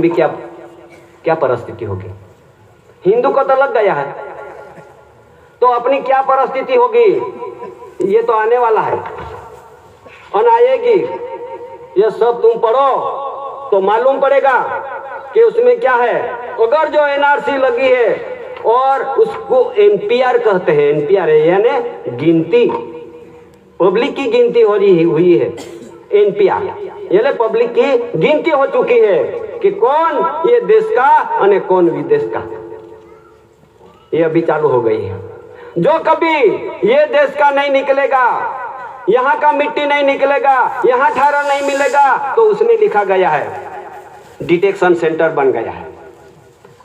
भी क्या क्या परिस्थिति होगी। हिंदू को तो लग गया है, तो अपनी क्या परिस्थिति होगी ये तो आने वाला है और आएगी। ये सब तुम पढ़ो तो मालूम पड़ेगा कि उसमें क्या है। अगर जो एनआरसी लगी है और उसको एनपीआर कहते हैं, एनपीआर है यानी गिनती, पब्लिक की गिनती हो रही हुई है। एनपीआर यानी पब्लिक की गिनती हो चुकी है कि कौन ये देश का और कौन विदेश का। ये अभी चालू हो गई है। जो कभी ये देश का नहीं निकलेगा, यहाँ का मिट्टी नहीं निकलेगा, यहाँ ठहरा नहीं मिलेगा, तो उसमें लिखा गया है डिटेक्शन सेंटर बन गया है।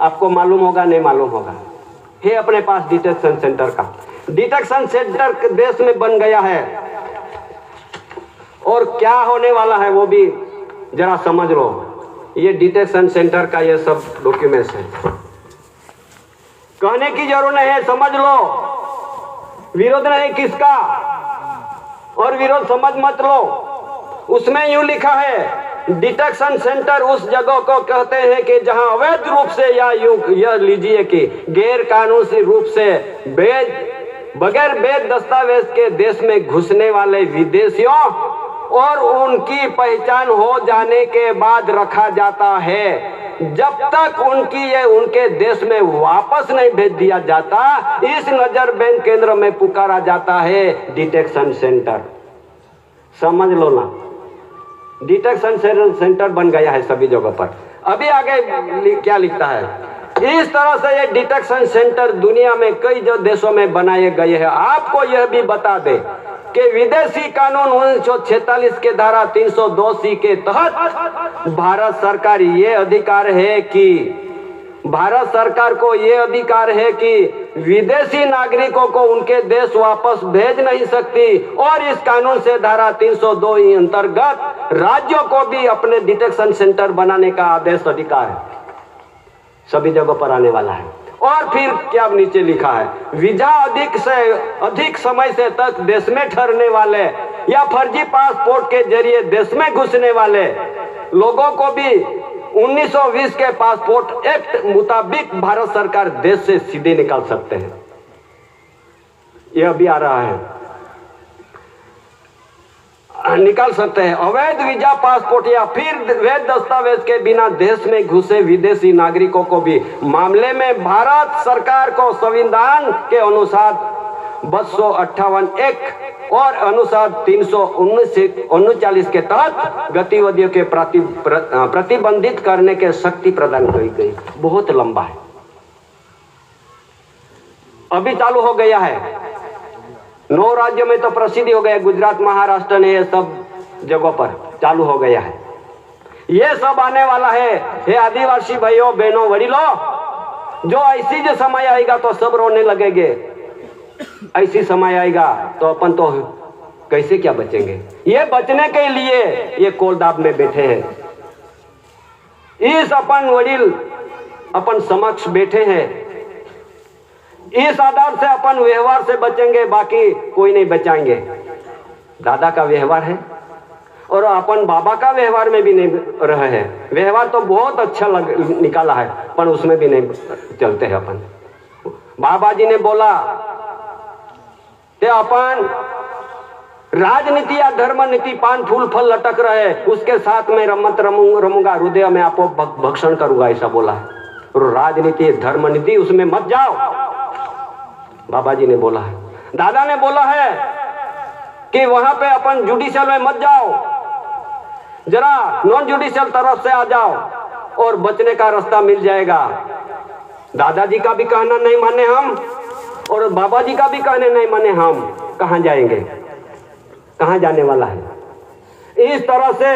आपको मालूम होगा नहीं मालूम होगा, है अपने पास डिटेक्शन सेंटर का। डिटेक्शन सेंटर देश में बन गया है और क्या होने वाला है वो भी जरा समझ लो। ये डिटेक्शन सेंटर का ये सब डॉक्यूमेंट्स है, कहने की जरूरत नहीं है, समझ लो। विरोध नहीं किसका और विरोध समझ मत लो। उसमें यूं लिखा है डिटेक्शन सेंटर उस जगह को कहते हैं कि जहां अवैध रूप से या यूं यह लीजिए कि गैर कानूनी रूप से बगैर वैध दस्तावेज के देश में घुसने वाले विदेशियों और उनकी पहचान हो जाने के बाद रखा जाता है। जब तक उनके देश में वापस नहीं भेज दिया जाता, इस नजरबंद केंद्र में पुकारा जाता है डिटेक्शन सेंटर। समझ लो ना, डिटेक्शन सेंटर बन गया है सभी जगह पर। अभी आगे क्या लिखता है, इस तरह से ये डिटेक्शन सेंटर दुनिया में कई जो देशों में बनाए गए हैं। आपको यह भी बता दे कि विदेशी कानून 1946 के धारा 302C के तहत भारत सरकार को ये अधिकार है कि विदेशी नागरिकों को उनके देश वापस भेज नहीं सकती और इस कानून से धारा 302 अंतर्गत राज्यों को भी अपने डिटेक्शन सेंटर बनाने का आदेश अधिकार है। सभी जगह पर आने वाला है। और फिर क्या नीचे लिखा है, वीजा अधिक समय से तक देश में ठहरने वाले या फर्जी पासपोर्ट के जरिए देश में घुसने वाले लोगों को भी 1920 के पासपोर्ट एक्ट मुताबिक भारत सरकार देश से सीधे निकाल सकते हैं। यह भी आ रहा है, निकाल सकते हैं। अवैध वीजा पासपोर्ट या फिर वैध दस्तावेज के बिना देश में घुसे विदेशी नागरिकों को भी मामले में भारत सरकार को संविधान के अनुसार 258 और अनुसार 339 के तहत गतिविधियों के प्रतिबंधित करने के शक्ति प्रदान की गई। बहुत लंबा है, अभी चालू हो गया है। 9 राज्यों में तो प्रसिद्ध हो गया, गुजरात महाराष्ट्र ने ये सब जगहों पर चालू हो गया है। ये सब आने वाला है। हे आदिवासी भाइयों बहनों वडीलों, जो ऐसी जो समय आएगा तो सब रोने लगेंगे। ऐसी समय आएगा तो अपन तो कैसे क्या बचेंगे। ये बचने के लिए ये कोलदाब में बैठे हैं, इस अपन वडील अपन समक्ष बैठे हैं। इस आधार से अपन व्यवहार से बचेंगे, बाकी कोई नहीं बचाएंगे। दादा का व्यवहार है और अपन बाबा का व्यवहार में भी नहीं रहे हैं। व्यवहार तो बहुत अच्छा निकाला है पर उसमें भी नहीं चलते हैं अपन। बाबा जी ने बोला कि अपन राजनीति या धर्म नीति पान फूल फल लटक रहे, उसके साथ में रमत रमूंगा, हृदय में आपको भक्षण करूंगा, ऐसा बोला है। और राजनीति धर्म नीति उसमें मत जाओ, बाबा जी ने बोला है। दादा ने बोला है कि वहां पे अपन जुडिशियल में मत जाओ, जरा नॉन जुडिशियल तरफ से आ जाओ और बचने का रास्ता मिल जाएगा। दादाजी का भी कहना नहीं माने हम और बाबा जी का भी कहने नहीं माने हम, कहां जाएंगे, कहां जाने वाला है। इस तरह से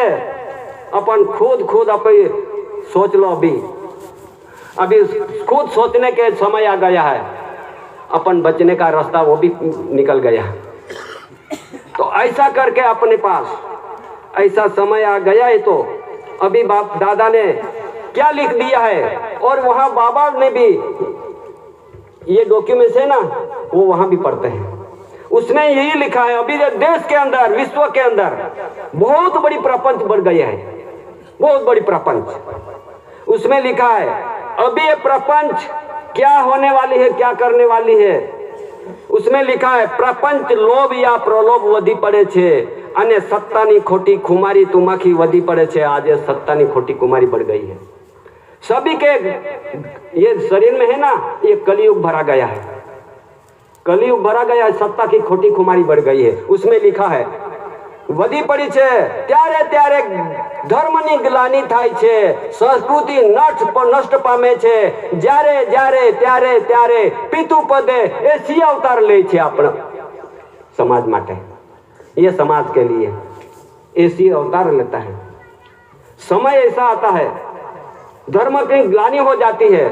अपन खुद अपन सोच लो। अभी खुद सोचने के समय आ गया है। अपन बचने का रास्ता वो भी निकल गया। तो ऐसा करके अपने पास ऐसा समय आ गया है। तो अभी बाप दादा ने क्या लिख दिया है और वहां बाबा ने भी ये डॉक्यूमेंट्स है ना, वो वहां भी पढ़ते हैं। उसने यही लिखा है, अभी देश के अंदर विश्व के अंदर बहुत बड़ी प्रपंच बढ़ गई है, बहुत बड़ी प्रपंच। उसमें लिखा है अभी ये प्रपंच क्या होने वाली है, क्या करने वाली है। उसमें लिखा है प्रपंच लोभ या प्रलोभ वधी पड़े छे અને સત્તાની खोटी खुमारी तुमाखी वधी पड़े छे। आज सत्तानी खोटी कुमारी बढ़ गई है। सभी के ये शरीर में है ना, ये कलयुग भरा गया है, कलयुग भरा गया है, सत्ता की खोटी खुमारी बढ़ गई है। उसमें लिखा है वधी पड़ी छे त्यारे त्यारे धर्मनी ग्लानि थाय छे, संस्कृति नष्ट पामे छे, ज्यारे ज्यारे त्यारे त्यारे पितु पदे ऐसी अवतार ले छे अपना समाज माटे। ये समाज के लिए ऐसी अवतार लेता है। समय ऐसा आता है धर्म की ग्लानि हो जाती है,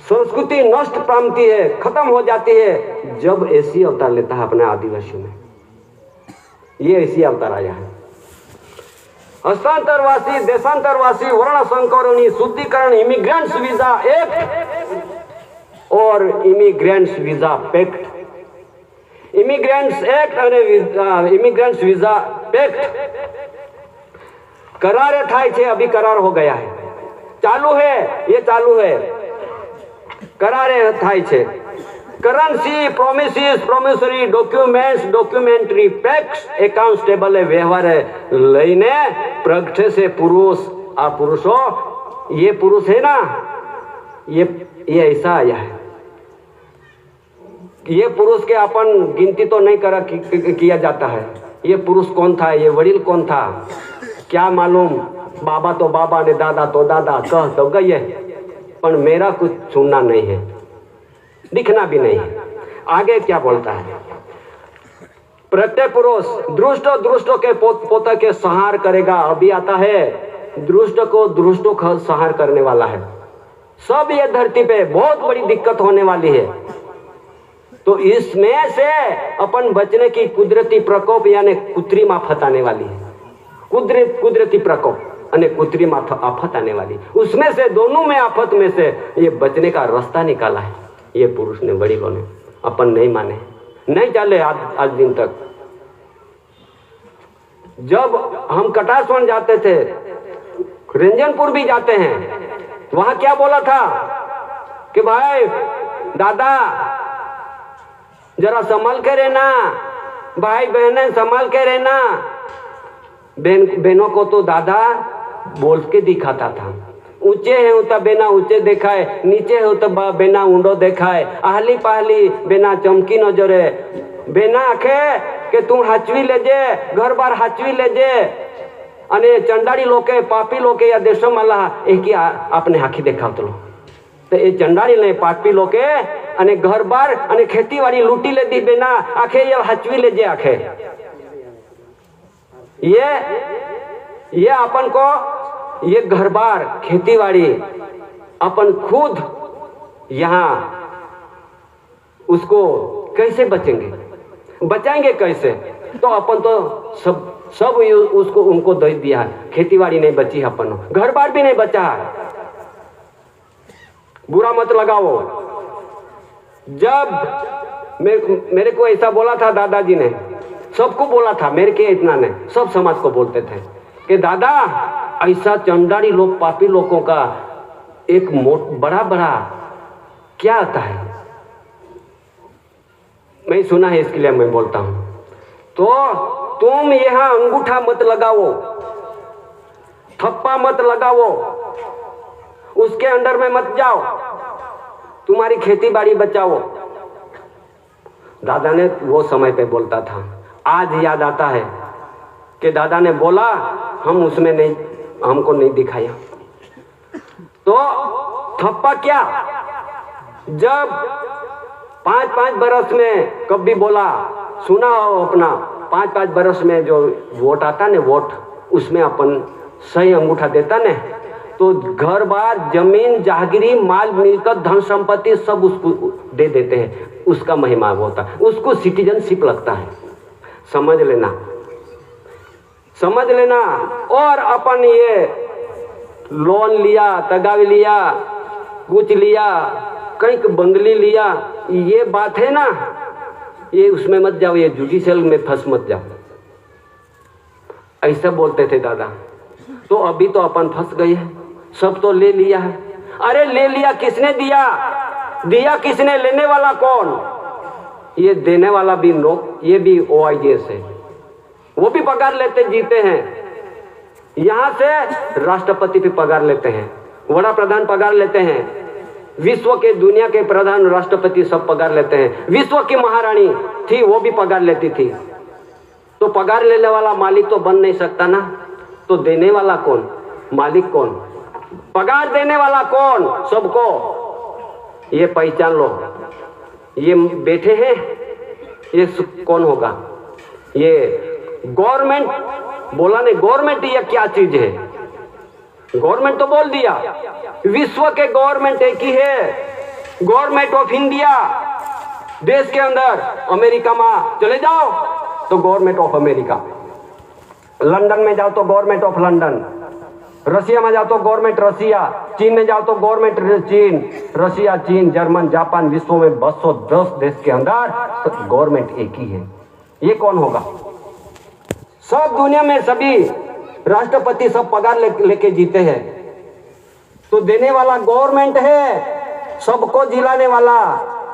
संस्कृति नष्ट पामती है, खत्म हो जाती है, जब ऐसी अवतार लेता है अपने आदिवासियों में। ये ऐसी अवतार आया है। हस्तांतरवासी देशांतरवासी वर्ण संकरोनी शुद्धिकरण इमिग्रेंट्स वीजा एक्ट और immigrants visa pact. Immigrants act और इमिग्रेंट्स वीजा पैक्ट करार थाय छे, अभी करार हो गया है, चालू है, ये चालू है, करारे थाय छे। Currency promises promissory documents documentary pacts account table व्यवहार लईने प्रगटे से पुरुष आ पुरुषों, ये पुरुष है ना, ये ऐसा आया है। ये पुरुष के अपन गिनती तो नहीं किया जाता है। ये पुरुष कौन था, ये वडील कौन था, क्या मालूम। बाबा तो बाबा ने दादा तो दादा कह तो गए, पर मेरा कुछ सुनना नहीं है, दिखना भी नहीं है। आगे क्या बोलता है, प्रत्येक पुरुष दुष्टों के पोते के संहार करेगा। अभी आता है दुष्टों का संहार करने वाला है। सब ये धरती पे बहुत बड़ी दिक्कत होने वाली है, तो इसमें से अपन बचने की कुदरती प्रकोप यानी कृत्रिम आफत आने वाली है। कुदरती प्रकोप અને कृत्रिम आफत आने वाली, उसमें से दोनों में आफत में से ये बचने का रास्ता निकाला है ये पुरुष ने, वडीलों ने। अपन नहीं माने, नहीं चले आज दिन तक। जब हम कटासवन जाते थे, रंजनपुर भी जाते हैं, वहां क्या बोला था कि भाई दादा जरा संभाल के रहना, भाई बहनें संभाल के रहना। बहनों को तो दादा बोल के दिखाता था, ऊंचे है तो बेना ऊंचे देखाए, नीचे है तो बेना ऊंडो देखाए, आहली पहली बेना चमकी नजरे, बेना आखे के तू हाचवी लेजे, घर बार हाचवी लेजे। अने चंडाड़ी लोके पापी लोके या देशों माला एक ही आपने आखी देखाव तो ये चंडाड़ी ने पापी लोके अने घर बार अने खेतीवाड़ी लूटी ले दी बेना आखे ये हाचवी लेजे आखे। ये अपन को ये घर बार खेतीवाड़ी अपन खुद यहाँ उसको कैसे बचाएंगे कैसे। तो अपन तो सब उसको उनको दे दिया, खेतीबाड़ी नहीं बची, अपन घर बार भी नहीं बचा। बुरा मत लगाओ। जब मेरे को ऐसा बोला था दादाजी ने, सबको बोला था, मेरे के इतना नहीं, सब समाज को बोलते थे कि दादा ऐसा चंडारी लोग पापी लोगों का एक बड़ा क्या आता है, मैं सुना है इसके लिए मैं बोलता हूं। तो तुम यहां अंगूठा मत लगाओ, थप्पा मत लगाओ, उसके अंडर में मत जाओ, तुम्हारी खेती बाड़ी बचाओ। दादा ने वो समय पे बोलता था। आज याद आता है कि दादा ने बोला, हम उसमें नहीं, हमको नहीं दिखाया। तो थप्पा क्या, जब 5-5 बरस में कभी बोला, सुना हो अपना 5-5 बरस में जो वोट आता ने, वोट उसमें अपन सही अंगूठा देता ने, तो घर बार जमीन जागीरी माल मिलकर धन संपत्ति सब उसको दे देते हैं। उसका महिमा होता है, उसको सिटीजनशिप लगता है। समझ लेना। और अपन ये लोन लिया, तगावी लिया, कुछ लिया, कहीं बंगली लिया, ये बात है ना, ये उसमें मत जाओ, ये जुडिशियल में फंस मत जाओ, ऐसा बोलते थे दादा। तो अभी तो अपन फंस गए हैं। सब तो ले लिया है। अरे ले लिया, किसने दिया? दिया किसने? लेने वाला कौन? ये देने वाला भी लोग, ये भी OIS है, वो भी पगार लेते जीते हैं। यहां से राष्ट्रपति भी पगार लेते हैं, वड़ा प्रधान पगार लेते हैं, विश्व के दुनिया के प्रधान राष्ट्रपति सब पगार लेते हैं। विश्व की महारानी थी, वो भी पगार लेती थी। तो पगार लेने वाला मालिक तो बन नहीं सकता ना, तो देने वाला कौन? मालिक कौन? पगार देने वाला कौन? सबको ये पहचान लो। ये बैठे हैं, ये कौन होगा? ये गवर्नमेंट बोला नहीं, गवर्नमेंट ये क्या चीज है? गवर्नमेंट तो बोल दिया, विश्व के गवर्नमेंट एक ही है, गवर्नमेंट ऑफ इंडिया। देश के अंदर अमेरिका में चले जाओ तो गवर्नमेंट ऑफ अमेरिका, लंदन में जाओ तो गवर्नमेंट ऑफ लंदन, रसिया में जाओ तो गवर्नमेंट रसिया, चीन में जाओ तो गवर्नमेंट चीन, रसिया, चीन, जर्मन, जापान, विश्व में 210 देश के अंदर तो गवर्नमेंट एक ही है। ये कौन होगा? सब दुनिया में सभी राष्ट्रपति सब पगार लेके जीते हैं। तो देने वाला गवर्नमेंट है, सबको जिलाने वाला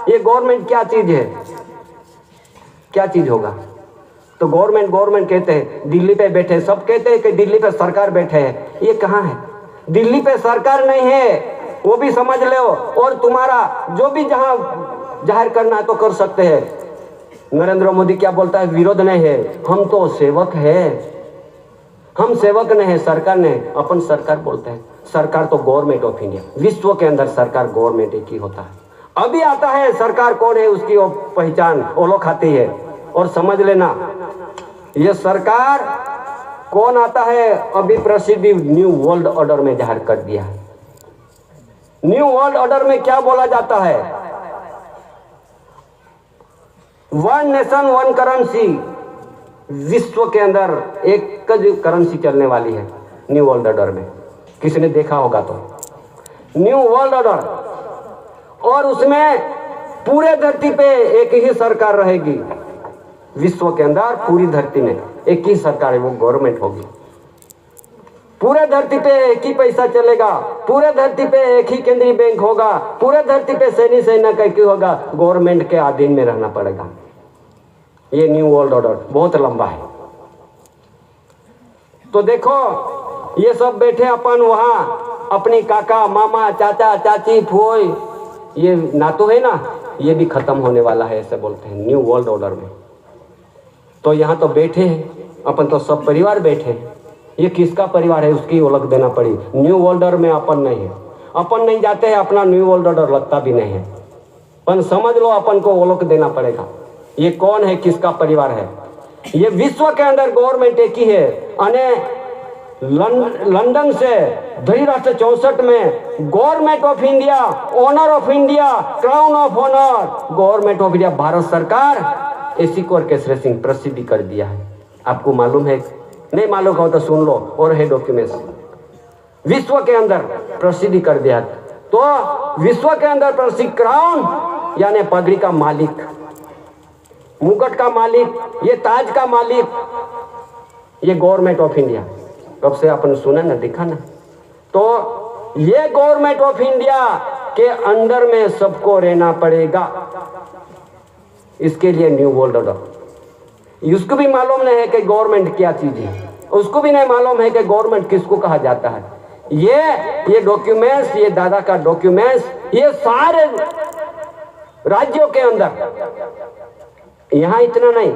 ये गवर्नमेंट क्या चीज है? क्या चीज होगा? तो गवर्नमेंट गवर्नमेंट कहते हैं, दिल्ली पे बैठे, सब कहते हैं कि दिल्ली पे सरकार बैठे है। ये कहाँ है? दिल्ली पे सरकार नहीं है, वो भी समझ लो। और तुम्हारा जो भी जहां जाहिर करना है तो कर सकते हैं। नरेंद्र मोदी क्या बोलता है? विरोध नहीं है, हम तो सेवक है, हम सेवक नहीं है, सरकार नहीं। अपन सरकार बोलते हैं, सरकार तो गवर्नमेंट ऑफ इंडिया। विश्व के अंदर सरकार गवर्नमेंट एक ही होता है। अभी आता है सरकार कौन है उसकी वो पहचान वो लोग आती है। और समझ लेना ये सरकार कौन आता है, अभी प्रसिद्ध न्यू वर्ल्ड ऑर्डर में जाहिर कर दिया है। न्यू वर्ल्ड ऑर्डर में क्या बोला जाता है? One nation one currency. विश्व के अंदर एक करेंसी चलने वाली है न्यू वर्ल्ड ऑर्डर में। किसने देखा होगा तो न्यू वर्ल्ड ऑर्डर, और उसमें पूरे धरती पे एक ही सरकार रहेगी। विश्व के अंदर पूरी धरती में एक ही सरकार है, वो गवर्नमेंट होगी। पूरे धरती पे एक ही पैसा चलेगा, पूरे धरती पे एक ही केंद्रीय बैंक होगा, पूरे धरती पे सैन्य सेना का एक ही होगा। गवर्नमेंट के अधीन में रहना पड़ेगा। ये न्यू वर्ल्ड ऑर्डर बहुत लंबा है। तो देखो ये सब बैठे अपन वहां, अपनी काका मामा चाचा चाची फूई, ये नातो है ना, ये भी खत्म होने वाला है, ऐसे बोलते हैं न्यू वर्ल्ड ऑर्डर में। तो यहाँ तो बैठे हैं अपन, तो सब परिवार बैठे हैं। ये किसका परिवार है उसकी ओळख देना पड़ी। न्यू वर्ल्ड ऑर्डर में अपन नहीं है, अपन नहीं जाते हैं, अपना न्यू वर्ल्ड ऑर्डर लगता भी नहीं है। पर समझ लो अपन को ओळख देना पड़ेगा। ये कौन है, किसका परिवार है? ये विश्व के अंदर गवर्नमेंट एक ही है। अने लंदन से धरीराष्ट्र 64 में government of India, honour of India, crown of honour, government of India, Bharat सरकार ऐसी कोर्केसरे सिंह प्रसिद्धि कर दिया है। आपको मालूम है? नहीं मालूम हो तो सुन लो, और है डॉक्यूमेंट्स। विश्व के अंदर प्रसिद्धि कर दिया। तो विश्व के अंदर प्रसिद्ध क्राउन यानी पगड़ी का मालिक, मुकुट का मालिक, ये ताज का मालिक, ये गवर्नमेंट ऑफ इंडिया। कब से अपन सुना ना, दिखा ना। तो ये गवर्नमेंट ऑफ इंडिया के अंदर में सबको रहना पड़ेगा। इसके लिए न्यू वर्ल्ड ऑर्डर। उसको भी मालूम नहीं है कि गवर्नमेंट क्या चीज है, उसको भी नहीं मालूम है कि गवर्नमेंट किसको कहा जाता है। ये डॉक्यूमेंट्स, ये दादा का डॉक्यूमेंट्स, ये सारे राज्यों के अंदर, यहाँ इतना नहीं,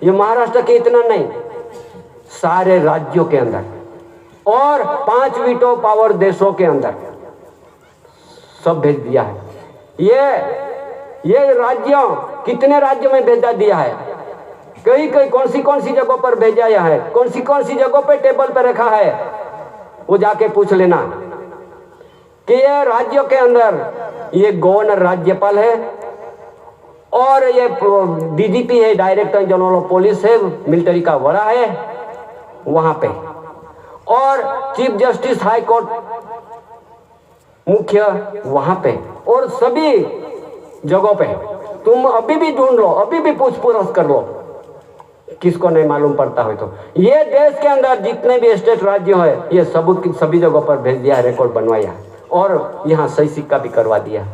ये महाराष्ट्र के इतना नहीं, सारे राज्यों के अंदर और 5 वीटो पावर देशों के अंदर सब भेज दिया है। ये राज्यों, कितने राज्यों में भेजा दिया है, कई कौन सी जगहों पर भेजा है, कौन सी जगहों पे टेबल पे रखा है, वो जाके पूछ लेना कि ये राज्यों के अंदर ये गवर्नर राज्यपाल है, और ये DGP है, डायरेक्टर जनरल ऑफ पुलिस है, मिलिट्री का वड़ा है वहां पे, और चीफ जस्टिस हाई कोर्ट मुख्य वहां पे, और सभी जगहों पे तुम अभी भी ढूंढ लो, अभी भी पूछ परछ कर लो, किसको नहीं मालूम पड़ता हो तो ये देश के अंदर जितने भी स्टेट राज्य है ये सभी जगहों पर भेज दिया, रिकॉर्ड बनवाया और यहाँ सही सिक्का भी करवा दिया।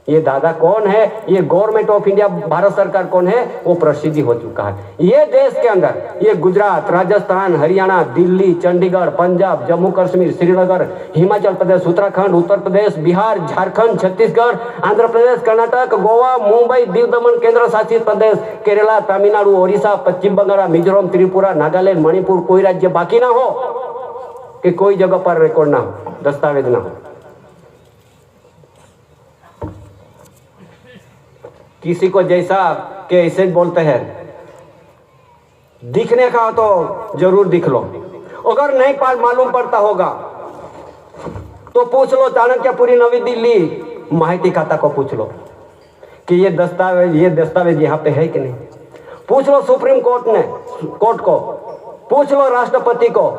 ये दादा कौन है, ये गवर्नमेंट ऑफ इंडिया भारत सरकार कौन है, वो प्रसिद्धि हो चुका है। ये देश के अंदर ये गुजरात, राजस्थान, हरियाणा, दिल्ली, चंडीगढ़, पंजाब, जम्मू कश्मीर, श्रीनगर, हिमाचल प्रदेश, उत्तराखंड, उत्तर प्रदेश, बिहार, झारखंड, छत्तीसगढ़, आंध्र प्रदेश, कर्नाटक, गोवा, मुंबई, दीव दमन केंद्र शासित प्रदेश, केरला, तमिलनाडु, ओडिशा, पश्चिम बंगाल, मिजोरम, त्रिपुरा, नागालैंड, मणिपुर, कोई राज्य बाकी ना हो कि कोई जगह पर रिकॉर्ड ना हो, दस्तावेज ना हो। किसी को जैसा के ऐसे बोलते हैं, दिखने का तो जरूर दिख लो, अगर नहीं मालूम पड़ता होगा तो पूछ लो चाणक्यपुरी नवी दिल्ली माहिती खाता को पूछ लो कि ये दस्तावेज यहाँ पे है कि नहीं। पूछ लो सुप्रीम कोर्ट को, पूछ लो राष्ट्रपति को,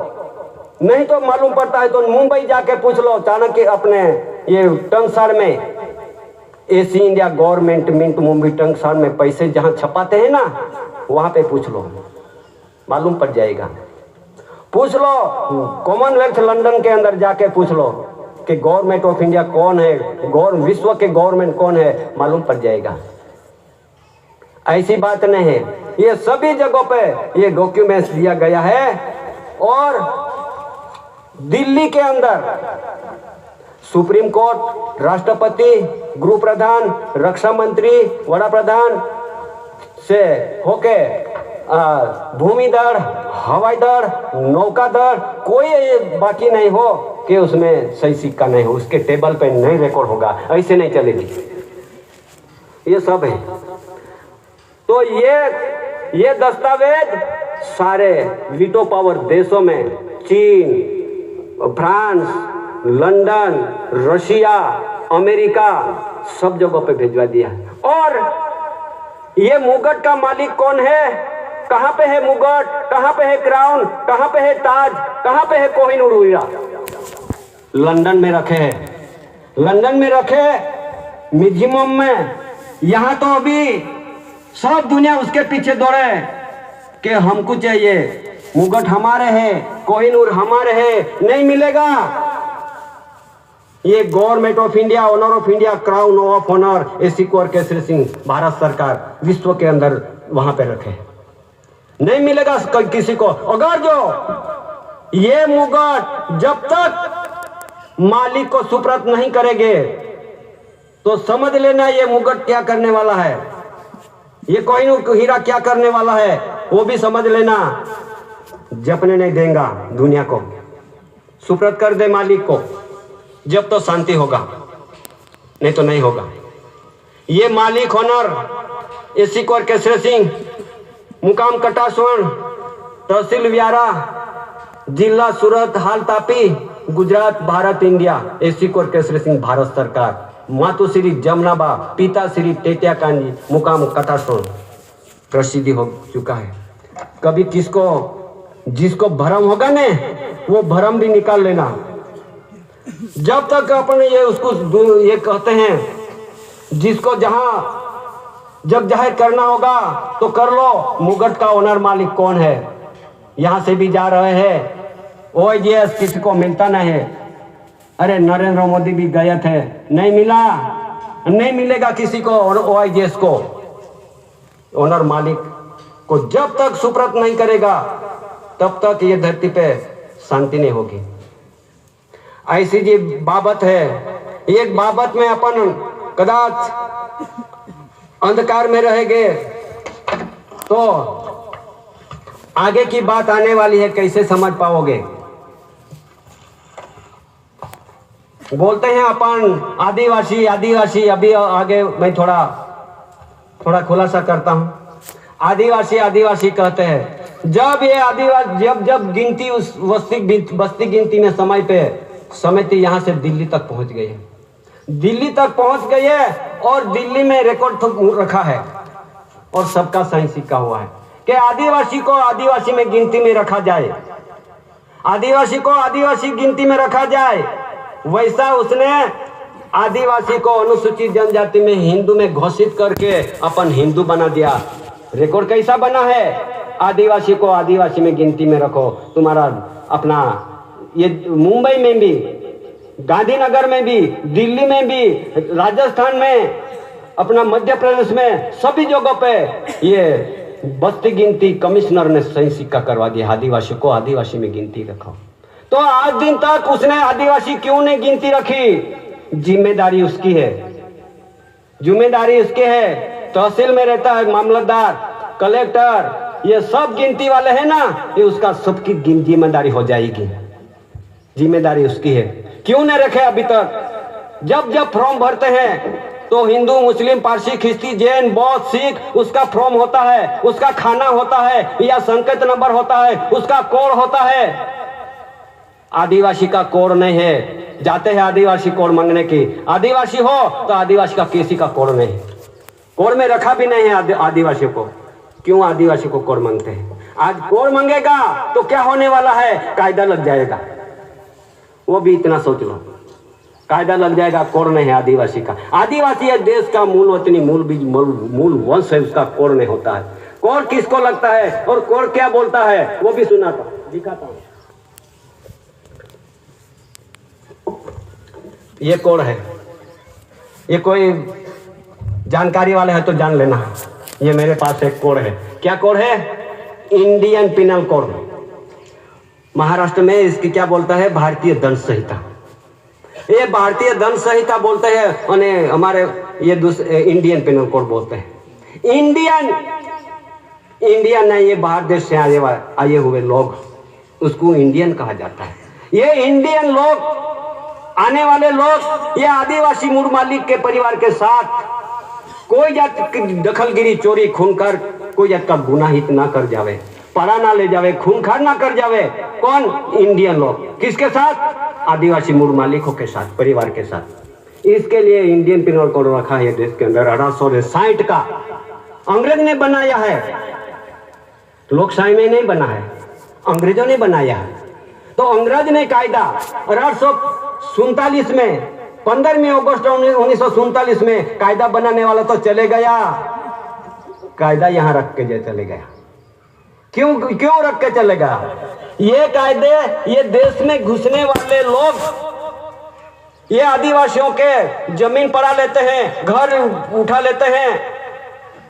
नहीं तो मालूम पड़ता है तो मुंबई जाके पूछ लो चाणक्य अपने ये टंकसार में एसी इंडिया गवर्नमेंट मिंट मुंबई टंकसार में पैसे जहां छपाते हैं ना वहां पे पूछ लो, मालूम पड़ जाएगा। पूछ लो कॉमनवेल्थ लंदन के अंदर जाके पूछ लो कि गवर्नमेंट ऑफ इंडिया कौन है, विश्व के गवर्नमेंट कौन है, मालूम पड़ जाएगा। ऐसी बात नहीं है, ये सभी जगहों पे ये डॉक्यूमेंट्स दिया गया है। और दिल्ली के अंदर सुप्रीम कोर्ट, राष्ट्रपति, गृह प्रधान, रक्षा मंत्री, वड़ा प्रधान से होके भूमि दल, हवाई दल, नौका दल, कोई बाकी नहीं हो कि उसमें सही सिक्का नहीं हो, उसके टेबल पे नहीं रिकॉर्ड होगा, ऐसे नहीं चलेगी। ये सब है। तो ये दस्तावेज सारे वीटो पावर देशों में, चीन, फ्रांस, लंदन, रशिया, अमेरिका, सब जगहों पे भिजवा दिया। और ये मुगट का मालिक कौन है, कहां पे है मुगट, कहां पे है क्राउन, कहां पे है ताज, कहां पे है कोहिनूर हीरा? लंदन में रखे हैं, लंदन में रखे म्यूजियम में। यहां तो अभी सब दुनिया उसके पीछे दौड़े कि हमको चाहिए, मुगट हमारे हैं, कोहिनूर हमारे हैं, नहीं मिलेगा। ये government of India, honour of India, crown of honour, एसी कोर केसरी सिंह भारत सरकार विश्व के अंदर वहां पे रखे, नहीं मिलेगा किसी को। अगर जो ये मुगट जब तक मालिक को सुपुर्द नहीं करेंगे तो समझ लेना ये मुगट क्या करने वाला है, ये कोहिनूर हीरा क्या करने वाला है, वो भी समझ लेना। जपने नहीं देगा दुनिया को, सुपुर्द कर दे मालिक को, जब तो शांति होगा, नहीं तो नहीं होगा। ये मालिक ऑनर एसी कोर केसरी सिंह, मुकाम कटासवण, तहसील व्यारा, जिला सूरत हाल तापी, गुजरात, भारत इंडिया, एसी कोर केसरी सिंह भारत सरकार, मातु श्री जमनाबा, पिता श्री टेटिया कांजी, मुकाम कटासवण, प्रसिद्धि हो चुका है। कभी जिसको भ्रम होगा ने वो भ्रम भी निकाल लेना। जब तक अपने ये कहते हैं जिसको जब जाहिर करना होगा तो कर लो, मुगट का ओनर मालिक कौन है। यहां से भी जा रहे हैं, ओएजीएस किसी को मिलता नहीं है। अरे नरेंद्र मोदी भी गए थे, नहीं मिला, नहीं मिलेगा किसी को ओएजीएस को, ओनर मालिक को जब तक सुपुर्द नहीं करेगा तब तक ये धरती पे शांति नहीं होगी। ऐसी जी बाबत है, एक बाबत में अपन कदाच अंधकार में रहेंगे तो आगे की बात आने वाली है, कैसे समझ पाओगे। बोलते हैं अपन आदिवासी, अभी आगे मैं थोड़ा खुलासा करता हूं। आदिवासी कहते हैं, जब ये आदिवासी जब गिनती उस बस्ती गिनती में समय यहाँ से दिल्ली तक पहुंच गई है, दिल्ली तक पहुंच गई है और दिल्ली में रिकॉर्ड रखा है और सबका सही सिक्का हुआ है कि आदिवासी को आदिवासी में गिनती में रखा जाए, आदिवासी को आदिवासी गिनती में रखा जाए। वैसा उसने आदिवासी को अनुसूचित जनजाति में हिंदू में घोषित करके अपन हिंदू बना दिया। रिकॉर्ड कैसा बना है आदिवासी को आदिवासी में गिनती में रखो। तुम्हारा अपना ये मुंबई में भी, गांधीनगर में भी, दिल्ली में भी, राजस्थान में, अपना मध्य प्रदेश में, सभी जगहों पे ये बस्ती गिनती कमिश्नर ने सही सिक्का करवा दिया, आदिवासी को आदिवासी में गिनती रखो। तो आज दिन तक उसने आदिवासी क्यों नहीं गिनती रखी? जिम्मेदारी उसकी है, जिम्मेदारी उसकी है। तहसील में रहता है मामलतदार, कलेक्टर, ये सब गिनती वाले हैं ना, ये उसका सबकी जिम्मेदारी हो जाएगी, जिम्मेदारी उसकी है। क्यों नहीं रखे अभी तक? जब जब फॉर्म भरते हैं तो हिंदू, मुस्लिम, पारसी, ख्रिस्ती, जैन, बौद्ध, सिख, उसका फॉर्म होता है, उसका खाना होता है या संकेत नंबर होता है, उसका कोड होता है। आदिवासी का कोड नहीं है। जाते हैं आदिवासी कोड मांगने की, आदिवासी हो तो आदिवासी का किसी का कोड नहीं, कोड में रखा भी नहीं है आदिवासी को। क्यों आदिवासी को कोड मांगते हैं? आज कोड मांगेगा तो क्या होने वाला है? कायदा लग जाएगा। वो भी इतना सोच लो, कायदा लग जाएगा। कोड नहीं है आदिवासी का। आदिवासी है देश का मूल वतनी, मूल वंश है, उसका कोड नहीं होता है। कोड किसको लगता है और कोड क्या बोलता है वो भी सुनाता, दिखाता हूं। ये कोड है, ये कोई जानकारी वाले है तो जान लेना। ये मेरे पास एक कोड है। क्या कोड है? Indian penal code. महाराष्ट्र में इसकी क्या बोलता है? भारतीय दंड संहिता। ये भारतीय दंड संहिता बोलते हैं और हमारे ये इंडियन पिनल कोड बोलते हैं। इंडियन नहीं, ये बाहर देश से आए हुए लोग, उसको इंडियन कहा जाता है। ये इंडियन लोग, आने वाले लोग, ये आदिवासी मूल मालिक के परिवार के साथ कोई जात की दखलगिरी, चोरी, खूनखार, कोई जात का गुनाहित ना कर जावे, परा ना ले जावे, खूनखार ना कर जावे। कौन? इंडियन लोग। किसके साथ? आदिवासी मूल मालिकों के साथ, परिवार के साथ। इसके लिए इंडियन पिनल कोड रखा है देश के अंदर। 1860 का अंग्रेज ने बनाया है, लोकशाही में नहीं बना है, अंग्रेजों ने बनाया है। तो अंग्रेज ने कायदा 1847 में, 15 अगस्त 1947 में कायदा बनाने वाला तो चले गया, कायदा यहां रख के चले गया। क्यों रख के चले गया? ये कायदे, ये देश में घुसने वाले लोग, ये आदिवासियों के जमीन पड़ा लेते हैं, घर उठा लेते हैं,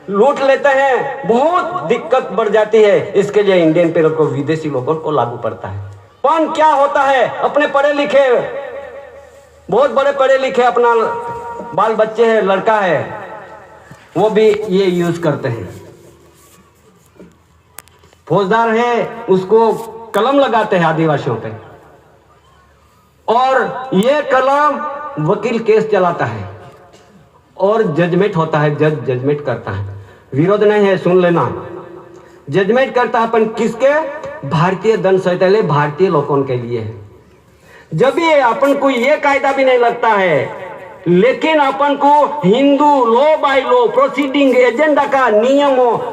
लूट लेते हैं, बहुत दिक्कत बढ़ जाती है। इसके लिए इंडियन पिनल को विदेशी लोगों को लागू पड़ता है। कौन क्या होता है? अपने पढ़े लिखे, बहुत बड़े पढ़े लिखे, अपना बाल बच्चे है, लड़का है, वो भी ये यूज करते हैं। फौजदार है, उसको कलम लगाते हैं आदिवासियों पे, और ये कलम वकील केस चलाता है और जजमेंट होता है, जज जजमेंट करता है। विरोध नहीं है, सुन लेना। जजमेंट करता है अपन किसके? भारतीय दंड संहिता, भारतीय लोगों के लिए है। जब ये अपन को ये कायदा भी नहीं लगता है, लेकिन अपन को Hindu law by law proceeding agenda का नियमों